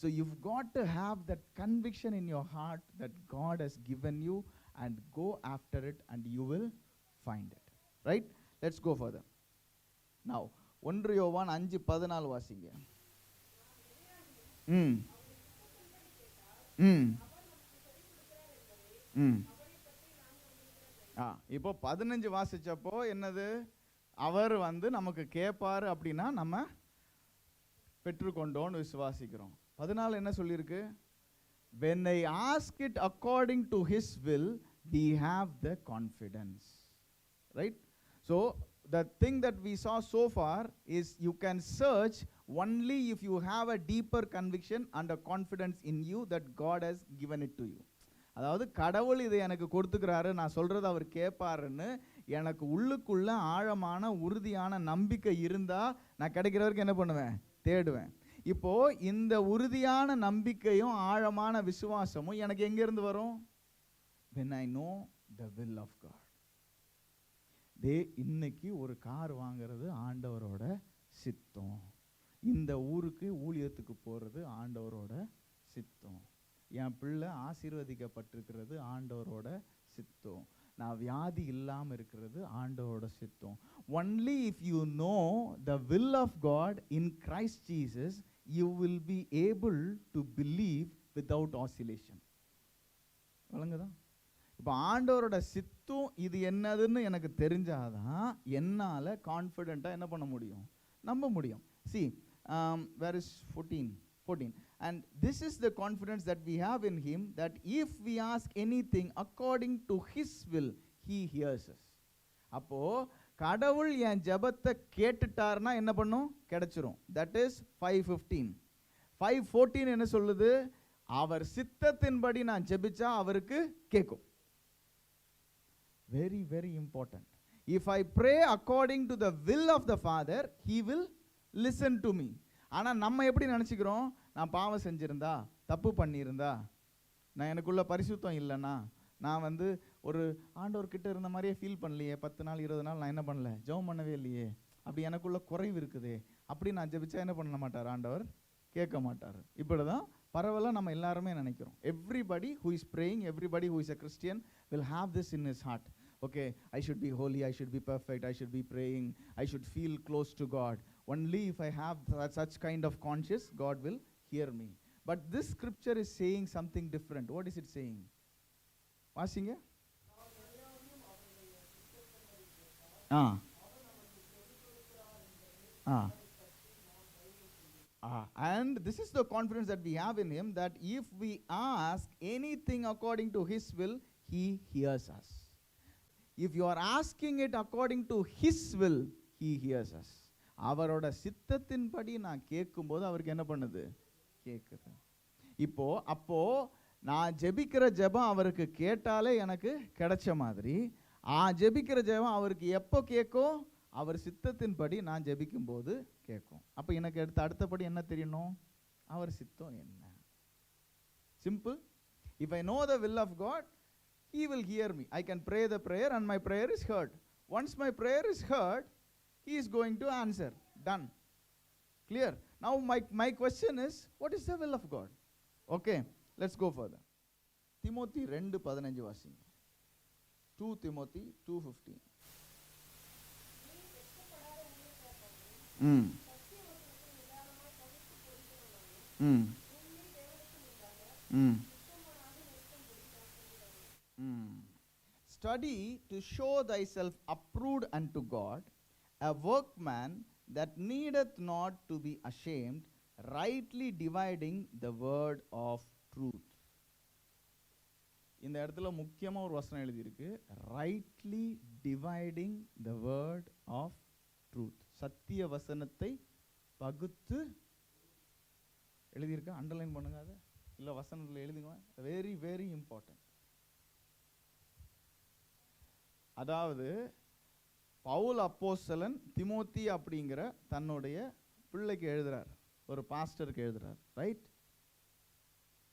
So you've got to have that conviction in your heart that God has given you, and go after it and you will find it. Right? Let's go further. Now, 1 யோவான் 5:14 வாசிங்க. ம் ம் ம் இப்போ 15 வாசிச்சப்போ என்னது, அவர் நமக்கு கேட்பாரு அப்படின்னா நம்ம பெற்றுக்கொண்டோன்னு விசுவாசிக்கிறோம். 14 என்ன சொல்லியிருக்கு? When I ask it according to his will, we have the confidence. Right? So the thing that we saw so far is you can search only if you have a deeper conviction and a confidence in you that God has given it to you. அதாவது கடவுள் இதை எனக்கு கொடுத்துக்கிறாரு, நான் சொல்றது அவர் கேட்பாருன்னு எனக்கு உள்ளுக்குள்ள ஆழமான உறுதியான நம்பிக்கை இருந்தா நான் கிடைக்கிற வரைக்கும் என்ன பண்ணுவேன்? தேடுவேன். இப்போ இந்த உறுதியான நம்பிக்கையும் ஆழமான விசுவாசமும் எனக்கு எங்க இருந்து வரும்? When I know the will of God. இன்னைக்கு ஒரு கார் வாங்குறது ஆண்டவரோட சித்தம், இந்த ஊருக்கு ஊழியத்துக்கு போறது ஆண்டவரோட சித்தம், என் பிள்ளை ஆசீர்வதிக்கப்பட்டிருக்கிறது ஆண்டவரோட சித்தம், நான் வியாதி இல்லாமல் இருக்கிறது ஆண்டவரோட சித்தம். Only if you know the will of God in Christ Jesus, you will be able to believe without oscillation. வழங்குதா? இப்போ ஆண்டவரோட சித்தம் இது என்னதுன்னு எனக்கு தெரிஞ்சாதான் என்னால் கான்ஃபிடென்ட்டாக என்ன பண்ண முடியும்? நம்ப முடியும். See, where is 14? And this is the confidence that we have in him, that if we ask anything according to his will, he hears us. அப்போ கடவுள் என் ஜெபத்தை கேட்டுட்டார்னா என்ன பண்ணும்? கிடைச்சிரும். That is 5:15. 5:14 என்ன சொல்லுது? அவர் சித்தத்தின்படி நான் ஜெபிச்சா அவருக்கு கேட்கும். Very, very important. If I pray according to the will of the Father, he will listen to me. ஆனால் நம்ம எப்படி நினச்சிக்கிறோம்? நான் பாவம் செஞ்சிருந்தா, தப்பு பண்ணியிருந்தா, நான் எனக்குள்ள பரிசுத்தம் இல்லைன்னா, நான் ஒரு ஆண்டவர்கிட்ட இருந்த மாதிரியே ஃபீல் பண்ணலையே, 10 நாள் 20 நாள் நான் என்ன பண்ணல, ஜெபம் பண்ணவே இல்லையே, அப்படி எனக்குள்ள குறைவு இருக்குதே, அப்படி நான் ஜெபிச்சா என்ன பண்ண மாட்டார்? ஆண்டவர் கேட்க மாட்டார். இப்படி தான் பரவலாக நம்ம எல்லாருமே நினைக்கிறோம். Everybody who is praying, everybody who is a Christian will have this in his heart. Okay, I should be holy, I should be perfect, I should be praying, I should feel close to God. Only if I have such kind of conscience, God will hear me. But this scripture is saying something different. What is it saying? வாசிங்க. And this is the confidence that we have in him, that if we ask anything according to his will, he hears us. If you are asking it according to his will, he hears us. அவரோட சித்தத்தின்படி நான் கேட்கும்போது அவருக்கு என்ன பண்ணுது? கேட்குது. அப்போ நான் ஜெபிக்கிற ஜெபம் அவருக்கு கேட்டாலே எனக்கு கிடைச்ச மாதிரி, ஜெபிக்கிற ஜெபம் அவருக்கு எப்போ கேட்கும்? அவர் சித்தத்தின்படி நான் ஜெபிக்கும் போது கேட்கும். அப்போ எனக்கு அடுத்தபடி என்ன தெரியணும்? அவர் சித்தம் என்ன? Simple. If I know the will of God, he will hear me. I can pray the prayer and my prayer is heard. Once my prayer is heard, he is going to answer. Done. Clear? Now my question is, what is the will of God? Okay, let's go further. Timothy 2:15 வாசிங்க. 2 Timothy 2:15. Study to show thyself approved unto God, a workman that needeth not to be ashamed, rightly dividing the word of truth. இந்த இடத்துல முக்கியமாக ஒரு வசனம் எழுதியிருக்கு, rightly dividing the word of truth. சத்திய வசனத்தை பகுத்து எழுதியிருக்க. அண்டர்லைன் பண்ணுங்க, அதை இல்லை வசனத்தில் எழுதுங்க. Very very important. அதாவது பவுல் அப்போஸ்தலன் திமோத்தி அப்படிங்கிற தன்னுடைய பிள்ளைக்கு எழுதுறார், ஒரு பாஸ்டருக்கு எழுதுறார். Right?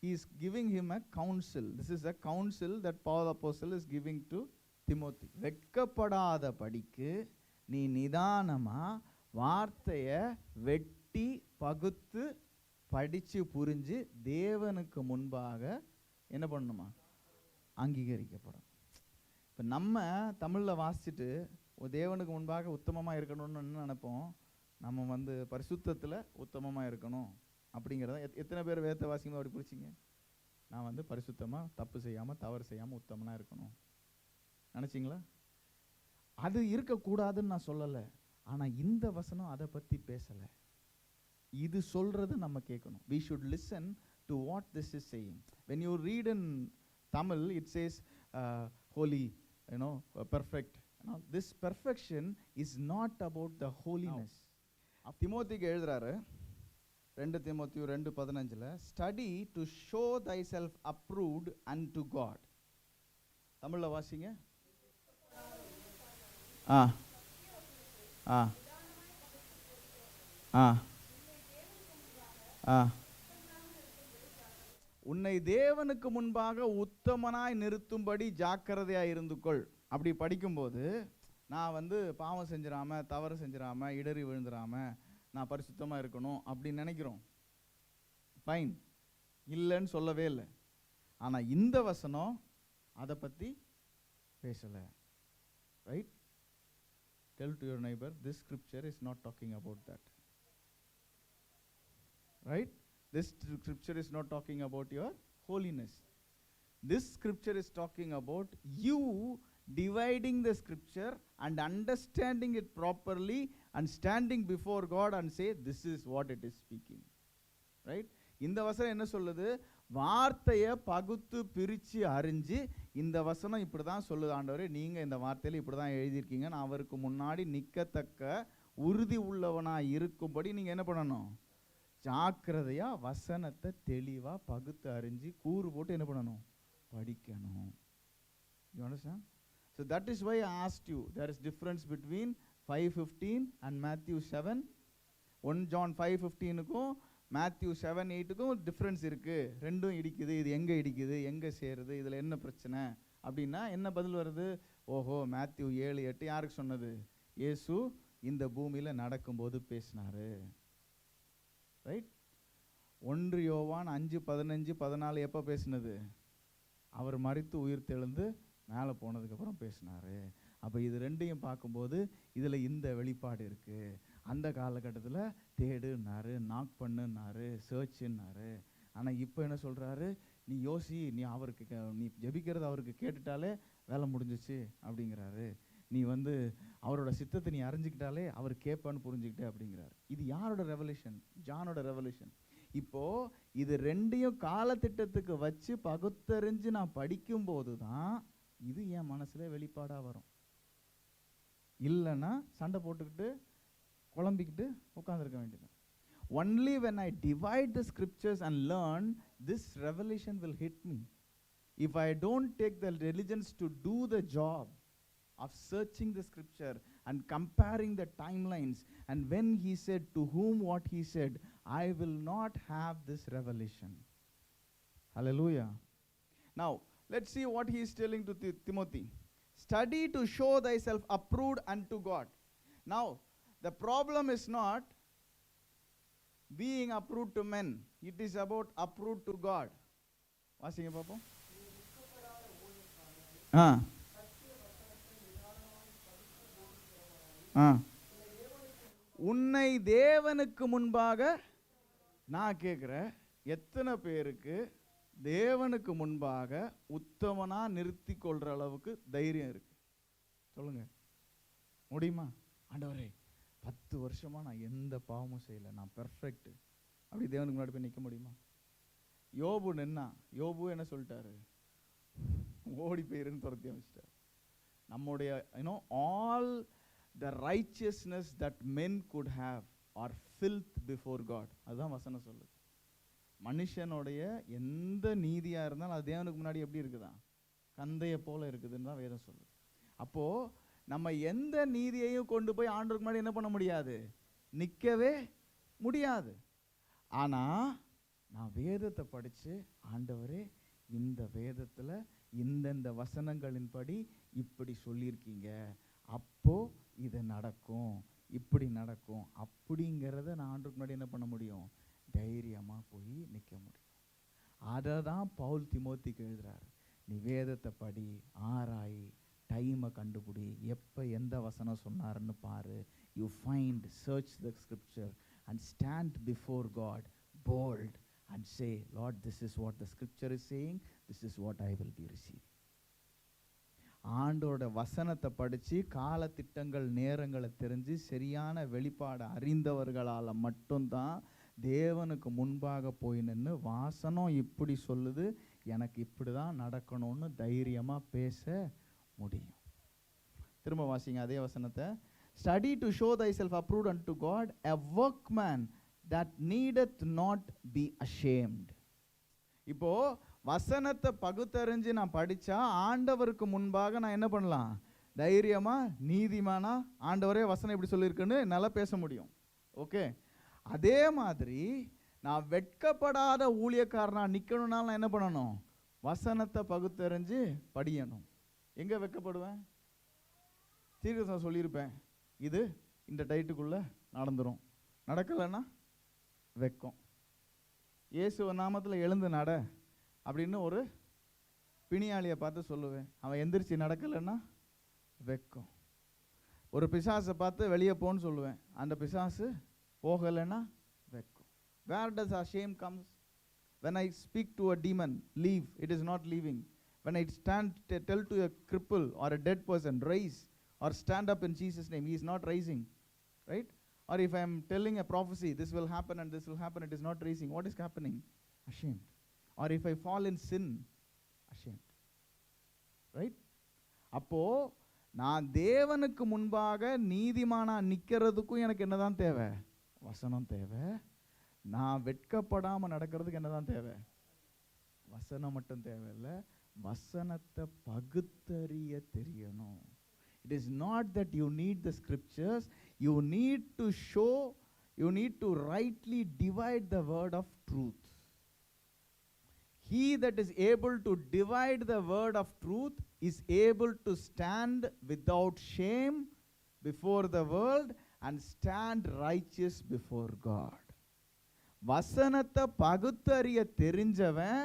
he is giving him a counsel. This is a counsel that Paul apostle is giving to Timothy. வெட்கப்படாத படிக்கு நீ நிதானமா வார்த்தையை வெட்டி பகுத்து படித்து புரிஞ்சு தேவனுக்கு முன்பாக என்ன பண்ணணுமா? அங்கீகரிக்கப்படும். இப்போ நம்ம தமிழில் வாசிச்சுட்டு தேவனுக்கு முன்பாக உத்தமமாக இருக்கணும்னு என்ன நினைப்போம்? நம்ம பரிசுத்தத்தில் உத்தமமாக இருக்கணும் அப்படிங்கிறத எத்தனை பேர் வேதத்தை வாசிக்கும்போது அப்படி பிடிச்சிங்க? நான் பரிசுத்தமாக தப்பு செய்யாமல் தவறு செய்யாமல் உத்தமனாக இருக்கணும் நினச்சிங்களா? அது இருக்கக்கூடாதுன்னு நான் சொல்லலை. ஆனால் இந்த வசனம் அதை பற்றி பேசலை. இது சொல்கிறது நம்ம கேட்கணும். We should listen to what this is saying. When you read in Tamil, it says holy, perfect. This perfection is not about the holiness. திமோத்திக்கு எழுதுறாரு 2 தீமோத்தேயு 2:15 study to show thyself approved unto God. தமிழ்ல வாசிங்க. ஆ ஆ ஆ ஆ உன்னை தேவனுக்கு முன்பாக உத்தமனாய் நிறுத்தும்படி ஜாக்கிரதையாக இருந்து கொள். அப்படி படிக்கும்போது நான் பாவம் செஞ்சிடாம தவறு செஞ்சிடாம இடறி விழுந்துடாம நான் பரிசுத்தமாக இருக்கணும் அப்படின்னு நினைக்கிறோம். ஃபைன், இல்லைன்னு சொல்லவே இல்லை. ஆனால் இந்த வசனம் அதை பற்றி பேசலை. Right? Tell to your neighbor, this scripture is not talking about that. Right? This scripture is not talking about your holiness. This scripture is talking about you dividing the scripture and understanding it properly and standing before God and say, this is what it is speaking. Right? இந்த வசனம் என்ன சொல்லுது? வார்த்தையை பகுத்து பிரித்து அறிஞ்சு இந்த வசனம் இப்படி தான் சொல்லுது. ஆண்டவரே, நீங்கள் இந்த வார்த்தையில் இப்படி தான் எழுதியிருக்கீங்க, நான் அவருக்கு முன்னாடி நிற்கத்தக்க உறுதி உள்ளவனாக இருக்கும்படி நீங்கள் என்ன பண்ணணும்? ஜாக்கிரதையாக வசனத்தை தெளிவாக பகுத்து அறிஞ்சு கூறு போட்டு என்ன பண்ணணும்? படிக்கணும். You understand? So that is why I asked you, there is difference between 5:15 and Matthew 7. 1 John 5:15க்கும் Matthew 7:8க்கும் difference இருக்குது. ரெண்டும் இடிக்குது. இது எங்கே இடிக்குது, எங்கே சேருது, இதில் என்ன பிரச்சனை அப்படின்னா என்ன பதில் வருது? ஓஹோ, Matthew 7:8 யாருக்கு சொன்னது? இயேசு இந்த பூமியில் நடக்கும்போது பேசினார். ரைட்? 1 யோவான் 5:15-14 எப்போ பேசினது? அவர் மரித்து உயிர் தெழுந்து மேலே போனதுக்கப்புறம் பேசினார். அப்போ இது ரெண்டையும் பார்க்கும்போது இதில் இந்த வெளிப்பாடு இருக்குது. அந்த காலகட்டத்தில் தேடுனாரு, நாக் பண்ணுனாரு, சர்ச்சுன்னாரு. ஆனால் இப்போ என்ன சொல்கிறாரு? நீ யோசி, நீ அவருக்கு நீ ஜெபிக்கிறது அவருக்கு கேட்டுட்டாலே வேலை முடிஞ்சிச்சு அப்படிங்கிறாரு. நீ அவரோட சித்தத்தை நீ அறிஞ்சிக்கிட்டாலே அவர் கேட்பான்னு புரிஞ்சுக்கிட்டே அப்படிங்கிறாரு. இது யாரோட ரெவல்யூஷன்? ஜானோட ரெவல்யூஷன். இப்போது இது ரெண்டையும் காலத்திட்டத்துக்கு வச்சு பகுத்தறிஞ்சு நான் படிக்கும்போது தான் இது என் மனசில் வெளிப்பாடாக வரும். இல்லைன்னா சண்டை போட்டுக்கிட்டு குழம்பிக்கிட்டு உட்காந்துருக்க வேண்டியது. Only when I divide the scriptures and learn, this revelation will hit me. If I don't take the diligence to do the job of searching the scripture and comparing the timelines, and when he said to whom what he said, I will not have this revelation. Hallelujah. Now, let's see what he is telling to Timothy. Study to show thyself approved unto God. Now, the problem is not being approved to men. It is about approved to God. வாசிங்க பாப்போம். உன்னை தேவனுக்கு முன்பாக நான் கேட்குறேன், எத்தனை பேருக்கு தேவனுக்கு முன்பாக உத்தமனா நிறுத்தி கொள்ற அளவுக்கு தைரியம் இருக்கு? சொல்லுங்க, முடியுமா? ஆண்டவரே, 10 வருஷமா நான் எந்த பாவமும் செய்யலை, நான் பெர்ஃபெக்ட், அப்படி தேவனுக்கு முன்னாடி போய் நிற்க முடியுமா? யோபு நின்னா, யோபு என்ன சொல்லிட்டாரு? ஓடி போயிருன்னு துரத்தி அமைச்சிட்டார். நம்முடைய all the righteousness that men could have are filth before God. அதுதான் வசனம் சொல்லுது. மனுஷனுடைய எந்த நீதியாக இருந்தாலும் அது தேவனுக்கு முன்னாடி எப்படி இருக்குதா? கந்தையை போல இருக்குதுன்னு தான் வேதம் சொல்லுது. அப்போது நம்ம எந்த நீதியையும் கொண்டு போய் ஆண்டவருக்கு முன்னாடி என்ன பண்ண முடியாது? நிற்கவே முடியாது. ஆனால் நான் வேதத்தை படித்து, ஆண்டவரே இந்த வேதத்தில் இந்தந்த வசனங்களின்படி இப்படி சொல்லியிருக்கீங்க, அப்போது இது நடக்கும், இப்படி நடக்கும் அப்படிங்கிறத நான் ஆண்டவருக்கு முன்னாடி என்ன பண்ண முடியும்? தைரியமாக போய் நிற்க முடியும். அதை தான் பவுல் தீமோத்திக்கு எழுதுறாரு. நீ வேதத்தை படி, ஆராய், டைமை கண்டுபிடி, எப்போ எந்த வசனம் சொன்னாருன்னு பாரு. You find, search the scripture and stand before God bold and say, Lord, this is what the scripture is saying, this is what I will be receiving. ஆண்டோட வசனத்தை படித்து காலத்திட்டங்கள் நேரங்களை தெரிஞ்சு சரியான வெளிப்பாடை அறிந்தவர்களால் மட்டும்தான் தேவனுக்கு முன்பாக போய் நின்று வாசனம் இப்படி சொல்லுது, எனக்கு இப்படி தான் நடக்கணும்னு தைரியமாக பேச முடியும். திரும்ப வாசிங்க அதே வசனத்தை. Study to show thyself approved unto God, a workman that needeth not be ashamed. இப்போ வசனத்தை பகுத்தறிஞ்சு நான் படித்தா ஆண்டவருக்கு முன்பாக நான் என்ன பண்ணலாம்? தைரியமாக, நீதிமானா, ஆண்டவரே வசனம் இப்படி சொல்லியிருக்குன்னு நல்லா பேச முடியும். ஓகே, அதே மாதிரி நான் வெட்கப்படாத ஊழியக்காரனா நிற்கணும்னால நான் என்ன பண்ணணும்? வசனத்தை பகுத்தறிஞ்சு படியணும். எங்கே வெட்கப்படுவேன்? தீர்க்கதரிசனம் சொல்லியிருப்பேன், இது இந்த டைட்டுக்குள்ளே நடந்துடும், நடக்கலைன்னா வெட்கம். இயேசு நாமத்தில் எழுந்து நட அப்படின்னு ஒரு பிணியாளியை பார்த்து சொல்லுவேன், அவன் எந்திரிச்சு நடக்கலைன்னா வெட்கம். ஒரு பிசாசை பார்த்து வெளியே போன்னு சொல்லுவேன், அந்த பிசாசு போகலைன்னா வெட்கம். Where does our shame comes? When I speak to a demon, leave, it is not leaving. When I tell to a cripple or a dead person, rise or stand up in Jesus' name, he is not rising, right? Or if I am telling a prophecy, this will happen and this will happen, it is not raising. What is happening? Ashamed. Or if I fall in sin, ashamed, right? அப்போ நான் தேவனுக்கு முன்பாக நீதிமானா நிற்கிறதுக்கும் எனக்கு என்னதான் தேவை? வசனம் தேவை. நான் வெட்கப்படாமல் நடக்கிறதுக்கு என்னதான் தேவை? வசனம் மட்டும் தேவையில்லை, வசனத்தை பகுத்தறிய தெரியணும். It is not that you need the scriptures, you need to show, you need to rightly divide the word of truth. He that is able to divide the word of truth is able to stand without shame before the world and stand righteous before God. வசனத்தை பகுத்தறிய தெரிஞ்சவன்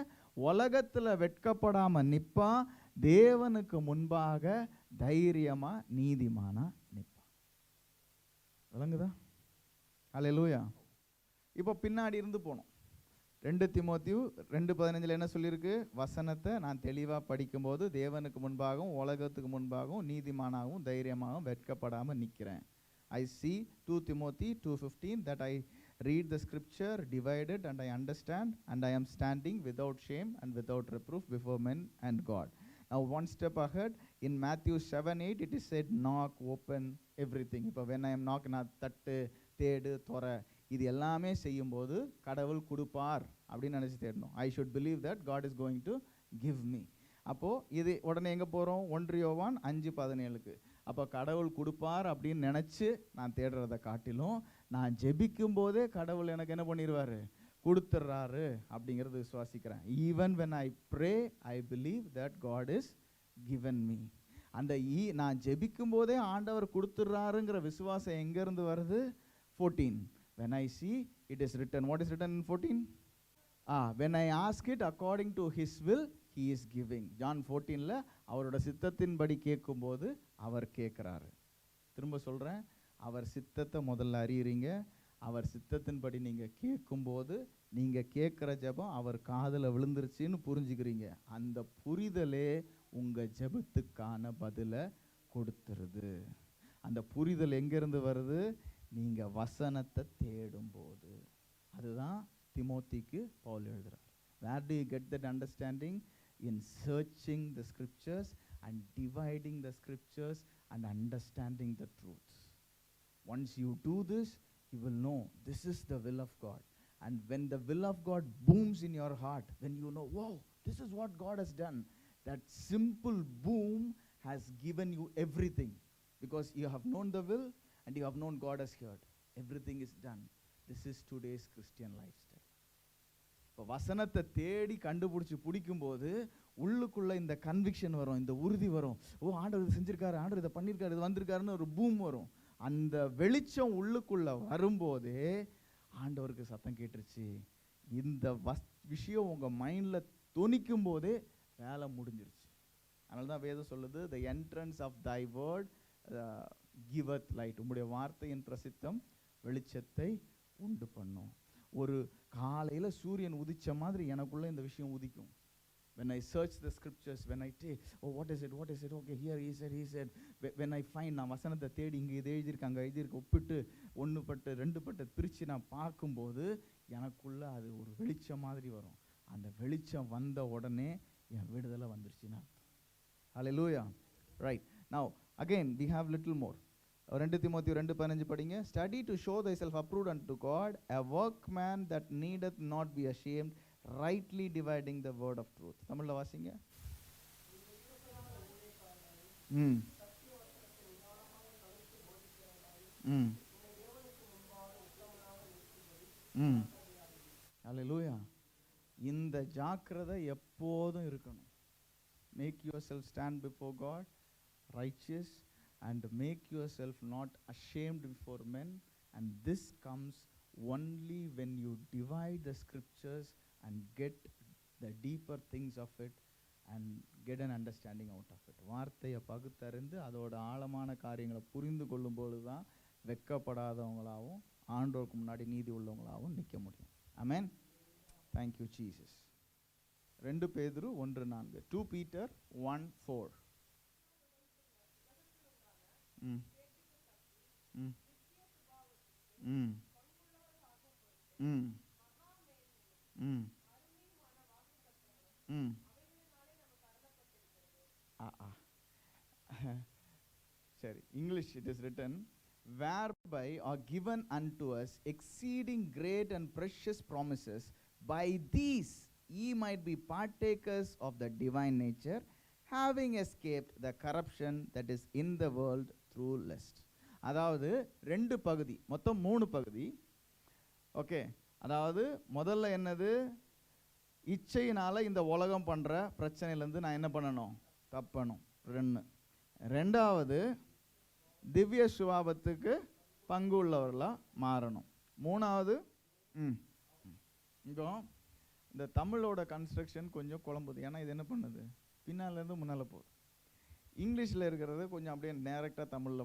உலகத்தில் வெட்கப்படாமல் நிற்பான், தேவனுக்கு முன்பாக தைரியமா நீதிமானா நிற்பான். விளங்குதா? அல்லேலூயா. இப்போ பின்னாடி இருந்து போனோம். 2 தீமோத்தேயு 2:15 என்ன சொல்லியிருக்கு? வசனத்தை நான் தெளிவாக படிக்கும்போது தேவனுக்கு முன்பாகவும் உலகத்துக்கு முன்பாகவும் நீதிமானாகவும் தைரியமாகவும் வெட்கப்படாமல் நிற்கிறேன். I see 2 Timothy 2:15 that I read the scripture divided and I understand and I am standing without shame and without reproof before men and God. Now one step ahead in Matthew 7:8 it is said knock, open, everything. இப்போ when I am knock, நான் தட்டு, தேடு, தொற, இது எல்லாமே செய்யும்போது கடவுள் கொடுப்பார் அப்படின்னு நினச்சி தேடணும். I should believe that God is going to give me. அப்போது இது உடனே எங்கே போகிறோம்? 1 யோவான் 5:17. அப்போ கடவுள் கொடுப்பார் அப்படின்னு நினச்சி நான் தேடுறதை காட்டிலும் நான் ஜெபிக்கும் போதே கடவுள் எனக்கு என்ன பண்ணிடுவார்? கொடுத்துட்றாரு அப்படிங்கிறது விசுவாசிக்கிறேன். Even when I pray I believe that God is given me. அந்த நான் ஜெபிக்கும் போதே ஆண்டவர் கொடுத்துட்றாருங்கிற விசுவாசம் எங்கேருந்து வருது? 14. When I see it is written. What is written in 14? When I ask it according to his will, he is giving. John 14ல அவரோட சித்தத்தின்படி கேட்கும்போது அவர் கேட்குறாரு. திரும்ப சொல்கிறேன், அவர் சித்தத்தை முதல்ல அறியுறீங்க, அவர் சித்தத்தின்படி நீங்கள் கேட்கும்போது நீங்கள் கேட்குற ஜெபம் அவர் காதில் விழுந்துருச்சின்னு புரிஞ்சுக்கிறீங்க. அந்த புரிதலே உங்கள் ஜெபத்துக்கான பதிலை கொடுத்துருது. அந்த புரிதல் எங்கேருந்து வருது? நீங்கள் வசனத்தை தேடும்போது. அதுதான் திமோத்திக்கு பவுல் எழுதுறார். Where do you get that understanding? In searching the scriptures and dividing the scriptures and understanding the truths. Once you do this, you will know this is the will of God. And when the will of God booms in your heart, when you know, wow, this is what God has done, that simple boom has given you everything. Because you have known the will and you have known God has heard. Everything is done. This is today's Christian lifestyle. இப்போ வசனத்தை தேடி கண்டுபிடிச்சி பிடிக்கும்போது உள்ளுக்குள்ளே இந்த conviction வரும், இந்த உறுதி வரும். ஓ, ஆண்டவர் இது செஞ்சுருக்காரு, ஆண்டவர் இதை பண்ணியிருக்காரு, இது வந்திருக்காருன்னு ஒரு பூம் வரும். அந்த வெளிச்சம் உள்ளுக்குள்ளே வரும்போதே ஆண்டவருக்கு சத்தம் கேட்டுருச்சு. இந்த விஷயம் உங்கள் மைண்டில் தொனிக்கும் போதே வேலை முடிஞ்சிருச்சு. அதனால தான் வேதம் சொல்லுது, the entrance of thy word giveth light. உங்களுடைய வார்த்தையின் பிரசித்தம் வெளிச்சத்தை உண்டு பண்ணும். ஒரு காலையில் சூரியன் உதிச்ச மாதிரி எனக்குள்ளே இந்த விஷயம் உதிக்கும். When I search the scriptures, when I take, oh, what is it, okay, here he said, when I find, நான் வசனத்தை தேடி இங்கே இது எழுதியிருக்கு அங்கே எழுதியிருக்கு ஒப்பிட்டு ஒன்று பட்டு ரெண்டு பட்டு பிரித்து நான் பார்க்கும்போது எனக்குள்ளே அது ஒரு வெளிச்சம் மாதிரி வரும். அந்த வெளிச்சம் வந்த உடனே என் விடுதலை வந்துருச்சுன்னா. Hallelujah. Right. Now, again, we have little more. 2 Timotheus 2:15 படிங்க. Study to show thyself approved unto God, a workman that needeth not be ashamed, rightly dividing the word of truth. தமிழ்ல வாசிங்க. Hallelujah. இந்த ஜாக்கிரதை எப்போதும் இருக்கணும். Make yourself stand before God righteous and make yourself not ashamed before men, and this comes only when you divide the scriptures and get the deeper things of it and get an understanding out of it. வார்த்தையை பகுத்தறிந்து அதோட ஆழமான காரியங்களை புரிந்து கொள்ளும் பொழுது தான் வெட்கப்படாதவங்களாகவும் ஆண்டவருக்கு முன்னாடி நீதி உள்ளவங்களாகவும் நிற்க முடியும். ஆமென். Thank you Jesus. 2 பேதுரு 1:4. 2 Peter 1:4. சரி, English it is written, whereby are given unto us exceeding great and precious promises, by these ye might be partakers of the divine nature, having escaped the corruption that is in the world through lust. அதாவது 2 பகுதி, மொத்தம் 3 பகுதி. Okay, அதாவது முதல்ல என்னது, இச்சையினால இந்த உலகம் பண்ற பிரச்சனையிலேருந்து நான் என்ன பண்ணணும், தப்பணும். 2. ரெண்டாவது திவ்ய சுபாவத்துக்கு பங்கு உள்ளவர்களாக மாறணும். 3வது இங்கே இந்த தமிழோட கன்ஸ்ட்ரக்ஷன் கொஞ்சம் குழம்புது. ஏன்னா இது என்ன பண்ணுது, பின்னாலேருந்து முன்னால் போகுது. இங்கிலீஷில் இருக்கிறது கொஞ்சம் அப்படியே டைரெக்டாக தமிழில்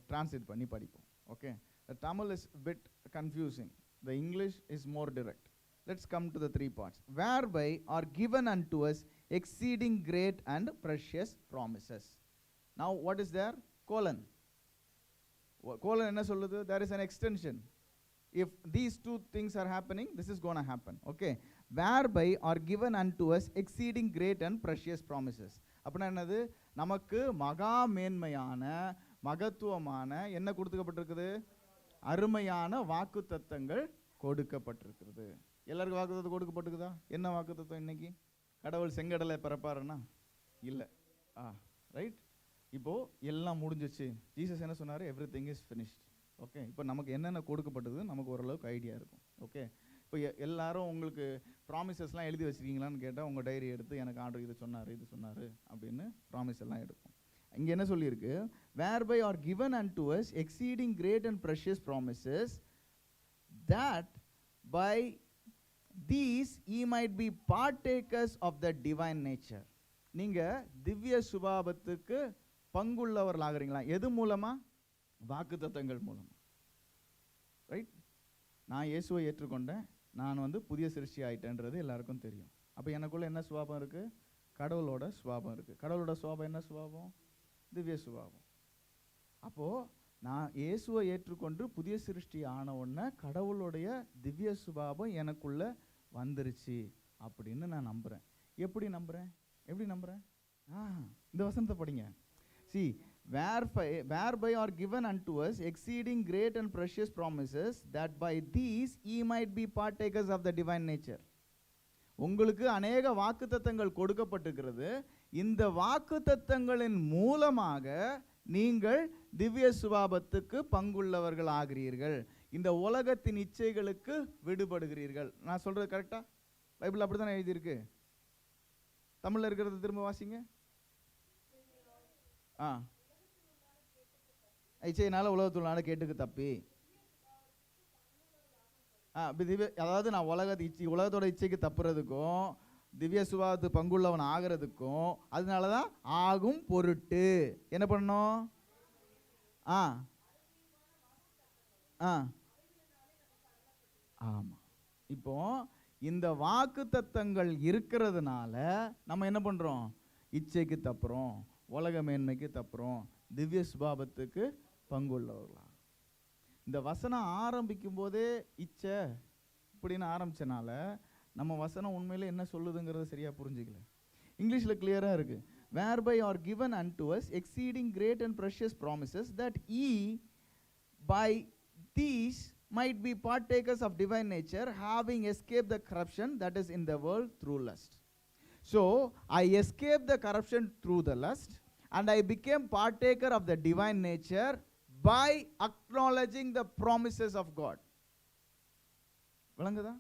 டிரான்ஸ்லேட் பண்ணி படிப்போம். Okay, the Tamil is bit confusing, the English is more direct. Let's come to the 3 parts. Whereby are given unto us exceeding great and precious promises. Now what is there? Colon என்ன சொல்லுது? There is an extension. If these 2 things are happening, this is going to happen. Okay, whereby are given unto us exceeding great and precious promises. அப்படின்னா என்னது, நமக்கு மகா மேன்மையான மகத்துவமான என்ன கொடுக்கப்பட்டிருக்குது, அருமையான வாக்குத்தத்தங்கள் கொடுக்கப்பட்டிருக்கிறது. எல்லாருக்கும் வாக்குத்தத்தம் கொடுக்கப்பட்டிருக்குதா? என்ன வாக்குத்தத்தம்? இன்னைக்கு கடவுள் செங்கடலை பிறப்பாருன்னா இல்லை. ரைட், இப்போது எல்லாம் முடிஞ்சிச்சு. ஜீசஸ் என்ன சொன்னார்? Every thing is finished. Okay, இப்போ நமக்கு என்னென்ன கொடுக்கப்பட்டது நமக்கு ஓரளவுக்கு ஐடியா இருக்கும். ஓகே, இப்போ எல்லாரும் உங்களுக்கு ப்ராமிசஸ்லாம் எழுதி வச்சுருக்கீங்களான்னு கேட்டால் உங்கள் டைரி எடுத்து எனக்கு ஆர்டர் இது சொன்னார் அப்படின்னு ப்ராமிஸ் எல்லாம் எடுக்கும். இங்கே என்ன சொல்லியிருக்கு? whereby are given unto us exceeding great and precious promises, that by these ye might be partakers of the divine nature. நீங்கள் திவ்ய சுபாவத்துக்கு பங்குள்ளவர்கள் ஆகிறீங்களா? எது மூலமா? வாக்குத்தத்தங்கள் மூலமா. ரைட், நான் இயேசுவை ஏற்றுக்கொண்டேன், நான் புதிய சிருஷ்டி ஆயிட்டேன்றது எல்லாருக்கும் தெரியும். அப்போ எனக்குள்ள என்ன சுபாவம் இருக்கு? கடவுளோட சுபாவம் இருக்கு. கடவுளோட சுபாவம் என்ன சுபாவம்? திவ்ய சுபாவம். அப்போது நான் இயேசுவை ஏற்றுக்கொண்டு புதிய சிருஷ்டி ஆன உடனே கடவுளுடைய திவ்ய சுபாவம் எனக்குள்ள வந்துருச்சு அப்படின்னு நான் நம்புகிறேன். எப்படி நம்புகிறேன்? இந்த வசனத்தை படிங்க. See, whereby are given unto us exceeding great and precious promises, that by these ye might be partakers of the divine nature. உங்களுக்கு அநேக வாக்குத்தத்தங்கள் கொடுக்கப்பட்டிருக்கிறது. இந்த வாக்குத்தத்தங்களின் மூலமாக நீங்கள் திவ்ய சுபாவத்துக்கு பங்குள்ளவர்கள் ஆகிறீர்கள். இந்த உலகத்தின் இச்சைகளுக்கு விடுபடுகிறீர்கள். நான் சொல்றது கரெக்டா? பைபிள் அப்படிதான் எழுதியிருக்கு. தமிழ்ல இருக்கிறது திரும்ப வாசிங்க. இச்சையினால உலகத்துள்ளான கேட்டுக்கு தப்பி அதாவது நான் உலகத்தோட இச்சைக்கு தப்புறதுக்கும் திவ்ய சுபாவத்து பங்குள்ளவன் ஆகிறதுக்கும் அதனால தான் ஆகும் பொருட்டு என்ன பண்ணணும்? ஆமாம். இப்போ இந்த வாக்கு தத்தங்கள் இருக்கிறதுனால நம்ம என்ன பண்ணுறோம்? இச்சைக்கு தப்புறோம், உலக மேன்மைக்கு தப்புறோம், திவ்ய சுபாவத்துக்கு பங்குள்ளவர்களா. இந்த வசனம் ஆரம்பிக்கும் போதே இச்சை இப்படின்னு ஆரம்பிச்சனால நம்ம வசனம் உண்மையிலே என்ன சொல்லுதுங்கிறத சரியா புரிஞ்சுக்கல. இங்கிலீஷில் கிளியராக இருக்கு. whereby are given unto us exceeding great and precious promises, that ye by these might be partakers of divine nature, having escaped the corruption that is in the world through lust. So I escaped the corruption through the lust, and I became partaker of the divine nature by acknowledging the promises of God. விளங்குதா?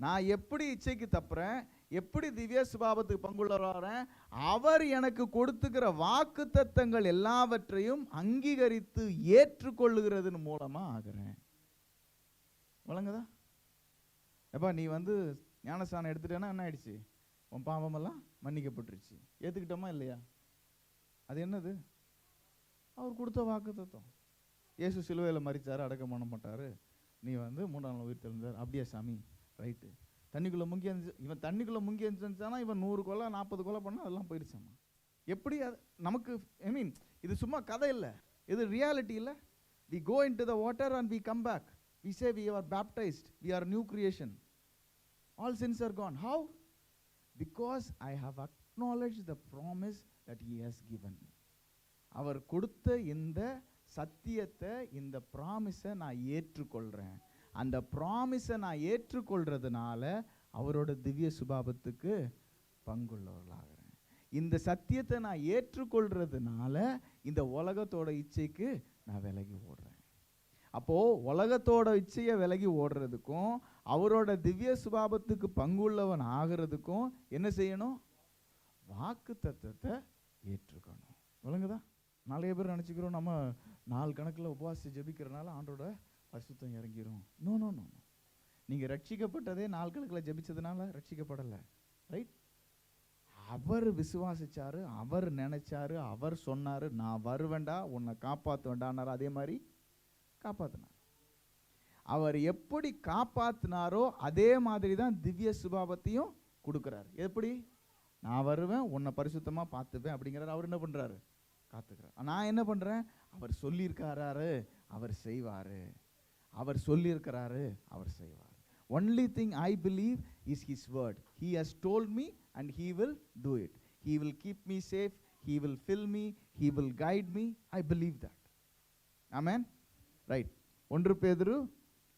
நான் எப்படி இச்சைக்கு தப்புறேன், எப்படி திவ்ய சுபாவத்துக்கு பங்குள்ளவராகிறேன், அவர் எனக்கு கொடுத்துக்கிற வாக்கு தத்தங்கள் எல்லாவற்றையும் அங்கீகரித்து ஏற்றுக்கொள்ளுகிறதன் மூலமா ஆகிறேன். விளங்குதா? எப்பா நீ ஞானஸ்தானம் எடுத்துட்டேன்னா என்ன ஆயிடுச்சு? உன் பாவமெல்லாம் மன்னிக்கப்பட்டுருச்சு. ஏற்றுக்கிட்டோமா இல்லையா? அது என்னது? அவர் கொடுத்த வாக்கு தத்துவம். இயேசு சிலுவையில் மரித்தார், அடக்கம் பண்ண மாட்டார், நீ 3ஆம் நாள் உயிர் தெழுந்தார். அப்படியா சாமி? ரைட்டு. தண்ணிக்குள்ளே முங்கி இவன் தண்ணிக்குள்ளே முங்கி இருந்துச்சானா இவன் 100 கொலை 40 கொலை பண்ணால் அதெல்லாம் போயிடுச்சாமா. எப்படி அது நமக்கு? இது சும்மா கதை இல்லை, இது ரியாலிட்டி இல்லை. we go into the water and we come back, we say we are baptized, we are new creation, all sins are gone. How? Because I have acknowledged the promise that he has given me. அவர் கொடுத்த இந்த சத்தியத்தை, இந்த ப்ராமிஸை நான் ஏற்றுக்கொள்கிறேன். அந்த ப்ராமிஸை நான் ஏற்றுக்கொள்றதுனால அவரோட திவ்ய சுபாவத்துக்கு பங்குள்ளவர்களாகிறேன். இந்த சத்தியத்தை நான் ஏற்றுக்கொள்றதுனால இந்த உலகத்தோட இச்சைக்கு நான் விலகி ஓடுறேன். அப்போது உலகத்தோட இச்சையை விலகி ஓடுறதுக்கும் அவரோட திவ்ய சுபாவத்துக்கு பங்குள்ளவன் ஆகிறதுக்கும் என்ன செய்யணும்? வாக்கு தத்தத்தை ஏற்றுக்கணும். விளங்குதா? நிறைய பேர் நினச்சிக்கிறோம் நம்ம 4 கணக்கில் உபவாசி ஜெபிக்கிறனால ஆண்டோட பரிசுத்தம் இறங்கிரும். No no no no. நீங்கள் ரட்சிக்கப்பட்டதே 4 கணக்கில் ஜெபிச்சதுனால ரட்சிக்கப்படலை. ரைட்? அவர் விசுவாசிச்சாரு, அவர் நினைச்சாரு, அவர் சொன்னார், நான் வருவேண்டா, உன்னை காப்பாற்றுவேண்டான்னாரு. அதே மாதிரி காப்பாற்றினார். அவர் எப்படி காப்பாற்றினாரோ அதே மாதிரி தான் திவ்ய சுபாவத்தையும் கொடுக்குறாரு. எப்படி? நான் வருவேன், உன்னை பரிசுத்தமாக பார்த்துப்பேன் அப்படிங்கிறார். அவர் என்ன பண்ணுறாரு? காத்துக்கிறார். நான் என்ன பண்ணுறேன்? அவர் சொல்லியிருக்காரு, அவர் செய்வார். அவர் சொல்லியிருக்கிறாரு, அவர் செய்வார். Only thing I believe is his word. He has told me and he will do it. He will keep me safe, he will fill me, he will guide me. I believe that. Amen. Right. 2 Pedro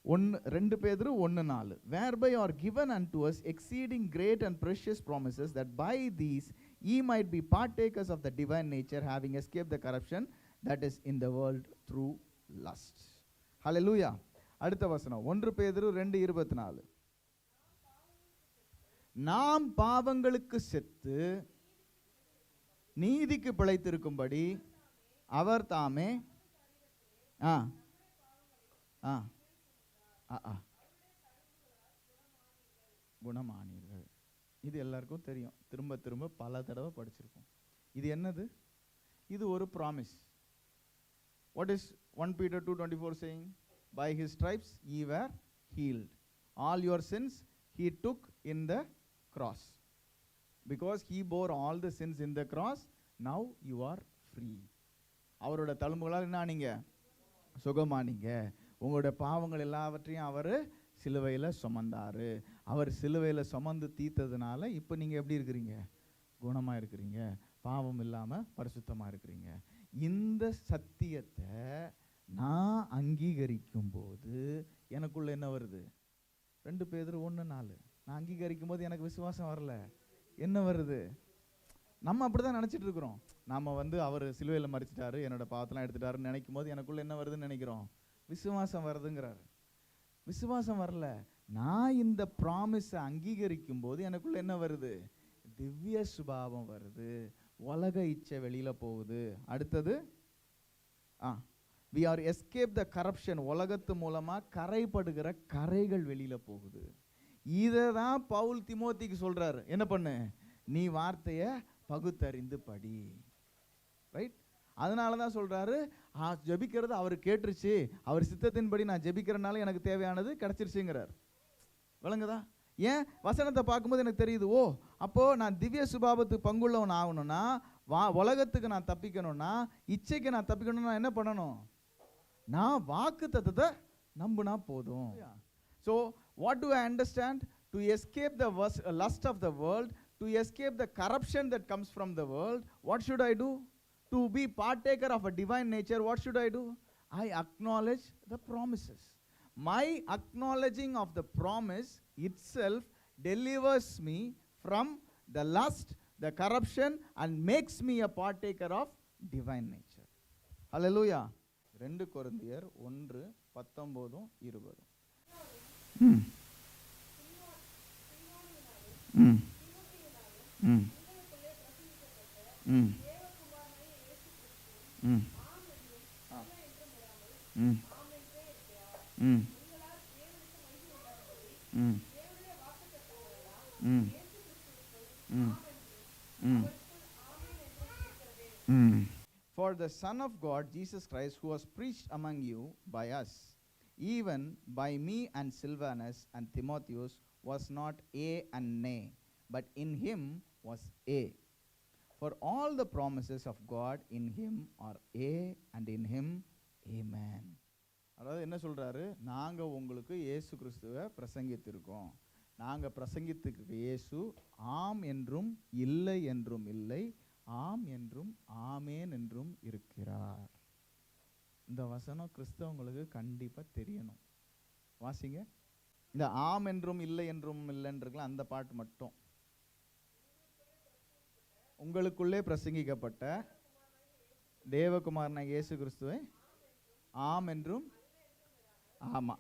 1:4, whereby are given unto us exceeding great and precious promises, that by these ye might be partakers of the divine nature, having escaped the corruption that is in the world through lust. Hallelujah. அடுத்த வசனம் 1 Pedro 2:24, நாம் பாவங்களுக்கு செத்து நீதிக்கு பிழைத்திருக்கும்படி அவர் தாமே குணமானீர்கள். இது எல்லாருக்கும் தெரியும், திரும்ப திரும்ப பல தடவை படிச்சிருக்கோம். இது என்னது? இது ஒரு promise. What is 1 Peter 2:24 saying? By his stripes ye were healed. All your sins he took in the cross. Because he bore all the sins in the cross, now you are free. அவரோட தழும்புகளால் என்ன ஆனீங்க? சுகமானீங்க. உங்களுடைய பாவங்கள் எல்லாவற்றையும் அவர் சிலுவையில் சுமந்தார். அவர் சிலுவையில் சுமந்து தீர்த்ததுனால இப்போ நீங்கள் எப்படி இருக்கிறீங்க? குணமாக இருக்கிறீங்க, பாவம் இல்லாமல் பரிசுத்தமாக இருக்கிறீங்க. இந்த சத்தியத்தை நான் அங்கீகரிக்கும் போது எனக்குள்ள என்ன வருது? 2 Pedro 1:4. நான் அங்கீகரிக்கும் போது எனக்கு விசுவாசம் வரல, என்ன வருது? நம்ம அப்படி தான் நினச்சிட்டு இருக்கிறோம். நம்ம அவர் சிலுவையில் மறிச்சிட்டாரு, என்னோட பாவத்தெல்லாம் எடுத்துட்டாருன்னு நினைக்கும் போது எனக்குள்ள என்ன வருதுன்னு நினைக்கிறோம்? விசுவாசம் வருதுங்கிறாரு. விசுவாசம் வரல. நான் இந்த ப்ராமிஸை அங்கீகரிக்கும் போது எனக்குள்ள என்ன வருது? திவ்ய சுபாவம் வருது, உலக இச்சை வெளியில் போகுது. அடுத்தது we are escape the corruption. உலகத்து மூலமா கரைப்படுகிற கரைகள் வெளியில போகுது. இதை தான் பவுல் திமோத்திக்கு சொல்றாரு, என்ன பண்ணு, நீ வார்த்தையை பகுத்தறிந்து படி. ரைட்? அதனால தான் சொல்றாரு, ஜெபிக்கிறது அவர் கேட்டுருச்சு, அவர் சித்தத்தின்படி நான் ஜெபிக்கிறனால எனக்கு தேவையானது கிடைச்சிருச்சுங்கிறார். விளங்குதா? ஏன்? வசனத்தை பார்க்கும்போது எனக்கு தெரியுது, ஓ அப்போ நான் திவ்ய சுபாவத்துக்கு பங்குள்ளவன் ஆகணும்னா, உலகத்துக்கு நான் தப்பிக்கணும்னா, இச்சைக்கு நான் தப்பிக்கணும்னா என்ன பண்ணணும்? நான் வாக்கு தத்தத்தை நம்பினா போதும். So what to I understand? To escape the lust of the world, to escape the corruption that comes from the world, what should I do? To be partaker of a divine nature, what should I do? I acknowledge the promises. My acknowledging of the promise itself delivers me from the lust, the corruption, and makes me a partaker of divine nature. Hallelujah. 2 கொரிந்தியர் 1:19-20. ம் ம் ம் ம் ம் ம் ம் ம் ம் ம் ம். For the Son of God, Jesus Christ, who was preached among you by us, even by me and Silvanus and Timotheus, was not A and nay, but in him was A. For all the promises of God in him are A, and in him Amen. அதாவது என்ன சொல்றாரு? நாங்க உங்களுக்கு இயேசு கிறிஸ்துவை பிரசங்கித்திருக்கோம். நாங்க பிரசங்கித்துக்கு இயேசு ஆம் என்றும் இல்லை என்றும் இல்லை, ஆம் என்றும் ஆமேன் என்றும் இருக்கிறார். இந்த வசனம் கிறிஸ்தவங்களுக்கு கண்டிப்பா தெரியணும். வாசிங்க. இந்த ஆம் என்றும் இல்லை என்றும் இல்லைன்றதுல அந்த பாட்டு மட்டும். உங்களுக்குள்ளே பிரசங்கிக்கப்பட்ட தேவகுமாரன இயேசு கிறிஸ்துவை ஆம் என்றும், ஆமா,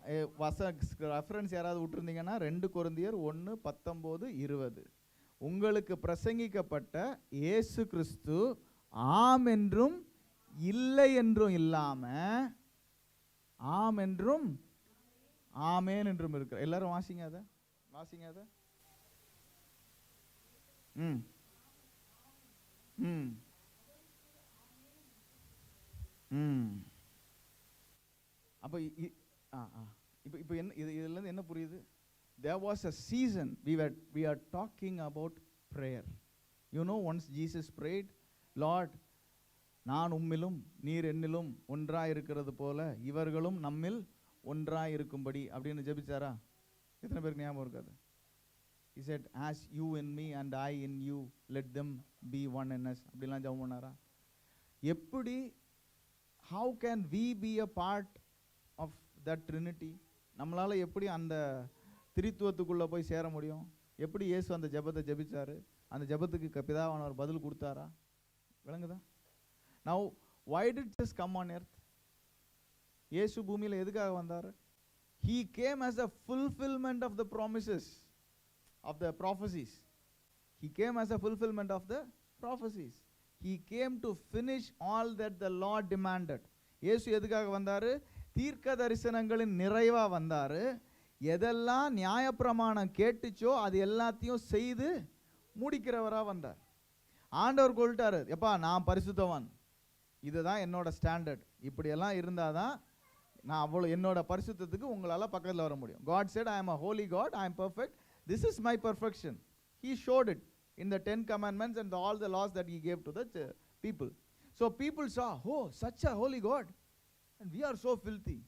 ரெஃபரன்ஸ் யாராவது விட்டுருந்தீங்கன்னா 2 கொரிந்தியர் 1:19-20. உங்களுக்கு பிரசங்கிக்கப்பட்ட இயேசு கிறிஸ்து ஆம் என்றும் இல்லை என்றும் இல்லாம ஆம் என்றும் ஆமேன் என்றும் இருக்கிற. எல்லாரும் வாசிங்க அத, வாசிங்க அத. ம் ம் ம். அப்போ இப்போ என்ன இதுல என்ன புரியுது? There was a season we are talking about prayer. You know, once Jesus prayed, Lord, நான் உம்மிலும் நீர் என்னிலும் ஒன்றாய் இருக்கிறது போல இவர்களும் நம்மில் ஒன்றாய் இருக்கும்படி அப்படின்னு ஜெபிச்சாரா? எத்தனை பேருக்கு ஞாபகம் இருக்காது? He said, as you in me and I in you, let them be one in us. அப்படிலாம் ஜெபம் பண்ணாரா? எப்படி, how can we be a part of that Trinity? நம்மளால எப்படி அந்த திரித்துவத்துக்குள்ள போய் சேர முடியும்? எப்படி இயேசு அந்த ஜெபத்தை ஜெபிச்சாரு? அந்த ஜெபத்துக்கு பிதாவானவர் பதில் கொடுத்தாரா? விளங்குதா? Now, why did Jesus come on earth? இயேசு பூமியில எதுக்காக வந்தாரு? He came as a fulfillment of the promises, of the prophecies. He came as a fulfillment of the prophecies. He came to finish all that the Lord demanded. இயேசு எதுக்காக வந்தாரு? தீர்க்க தரிசனங்களின் நிறைவா வந்தாரு. எதெல்லாம் நியாயப்பிரமாணம் கேட்டுச்சோ அது எல்லாத்தையும் செய்து முடிக்கிறவரா வந்தார். ஆண்டவர் சொல்லிட்டாரு, எப்பா நான் பரிசுத்தவான், இதுதான் என்னோட ஸ்டாண்டர்ட், இப்படியெல்லாம் இருந்தாதான் நான் அவ்வளோ என்னோட பரிசுத்தத்துக்கு உங்களால் பக்கத்தில் வர முடியும். God said, I am a holy God, I am perfect, this is my perfection. He showed it in the 10 commandments and all the laws that he gave to the people. So people saw, oh, such a holy God, and we are so filthy.